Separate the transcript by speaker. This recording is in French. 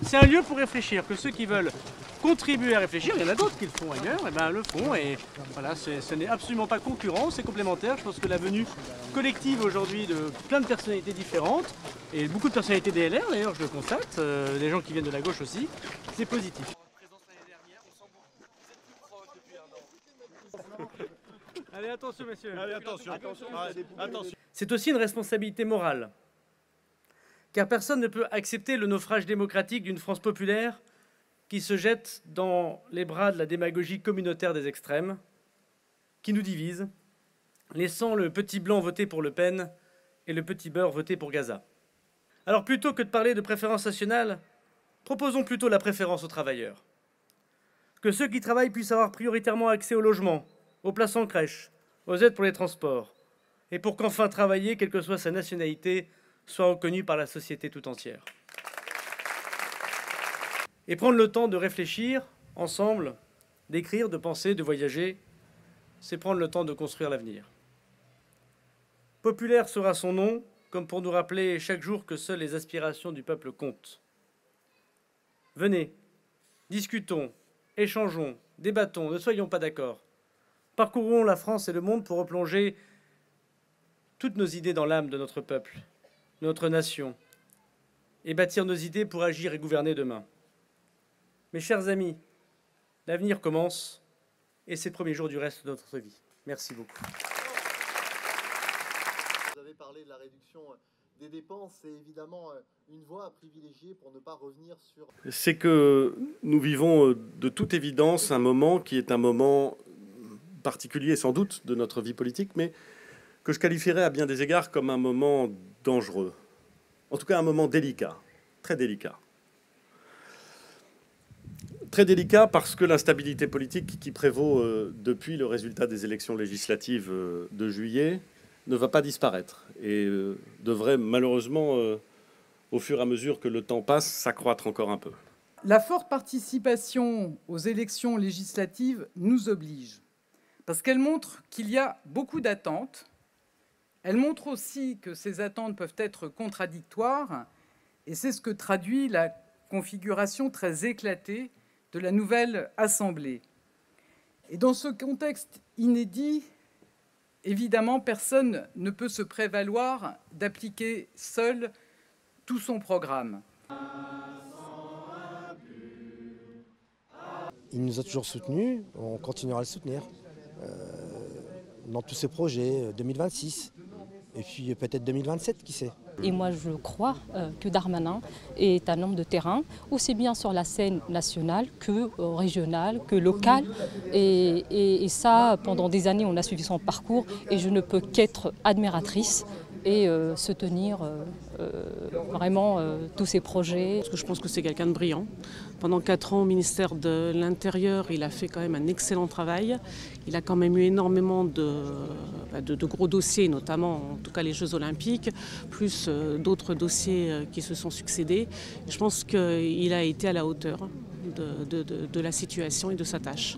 Speaker 1: C'est un lieu pour réfléchir, que ceux qui veulent contribuer à réfléchir, il y en a d'autres qui le font ailleurs, et ben le font, et voilà, ce n'est absolument pas concurrent, c'est complémentaire. Je pense que la venue collective aujourd'hui de plein de personnalités différentes, et beaucoup de personnalités des LR d'ailleurs, je le constate, des gens qui viennent de la gauche aussi, c'est positif. Allez, attention messieurs.
Speaker 2: Allez, attention. Attention.
Speaker 1: C'est aussi une responsabilité morale. Car personne ne peut accepter le naufrage démocratique d'une France populaire qui se jette dans les bras de la démagogie communautaire des extrêmes, qui nous divise, laissant le petit blanc voter pour Le Pen et le petit beurre voter pour Gaza. Alors plutôt que de parler de préférence nationale, proposons plutôt la préférence aux travailleurs. Que ceux qui travaillent puissent avoir prioritairement accès au logement, aux places en crèche, aux aides pour les transports, et pour qu'enfin travailler, quelle que soit sa nationalité, soit reconnu par la société tout entière. Et prendre le temps de réfléchir ensemble, d'écrire, de penser, de voyager, c'est prendre le temps de construire l'avenir. Populaire sera son nom, comme pour nous rappeler chaque jour que seules les aspirations du peuple comptent. Venez, discutons, échangeons, débattons, ne soyons pas d'accord. Parcourons la France et le monde pour replonger toutes nos idées dans l'âme de notre peuple, notre nation, et bâtir nos idées pour agir et gouverner demain. Mes chers amis, l'avenir commence, et c'est le premier jour du reste de notre vie. Merci beaucoup.
Speaker 3: Vous avez parlé de la réduction des dépenses, c'est évidemment une voie à privilégier pour ne pas revenir sur...
Speaker 2: C'est que nous vivons de toute évidence un moment qui est un moment particulier sans doute de notre vie politique, mais que je qualifierais à bien des égards comme un moment dangereux. En tout cas, un moment délicat, très délicat. Très délicat parce que l'instabilité politique qui prévaut depuis le résultat des élections législatives de juillet ne va pas disparaître et devrait malheureusement, au fur et à mesure que le temps passe, s'accroître encore un peu.
Speaker 4: La forte participation aux élections législatives nous oblige, parce qu'elle montre qu'il y a beaucoup d'attentes. Elle montre aussi que ces attentes peuvent être contradictoires, et c'est ce que traduit la configuration très éclatée de la nouvelle Assemblée. Et dans ce contexte inédit, évidemment, personne ne peut se prévaloir d'appliquer seul tout son programme.
Speaker 5: Il nous a toujours soutenus, on continuera à le soutenir dans tous ces projets 2026 et puis peut-être 2027, qui sait.
Speaker 6: Et moi je crois que Darmanin est un homme de terrain, aussi bien sur la scène nationale que régionale, que locale. Et ça, pendant des années, on a suivi son parcours et je ne peux qu'être admiratrice et soutenir vraiment tous ces projets.
Speaker 7: Parce que je pense que c'est quelqu'un de brillant. Pendant 4 ans au ministère de l'Intérieur, il a fait quand même un excellent travail. Il a quand même eu énormément de gros dossiers, notamment en tout cas les Jeux Olympiques, plus d'autres dossiers qui se sont succédés. Je pense qu'il a été à la hauteur de la situation et de sa tâche.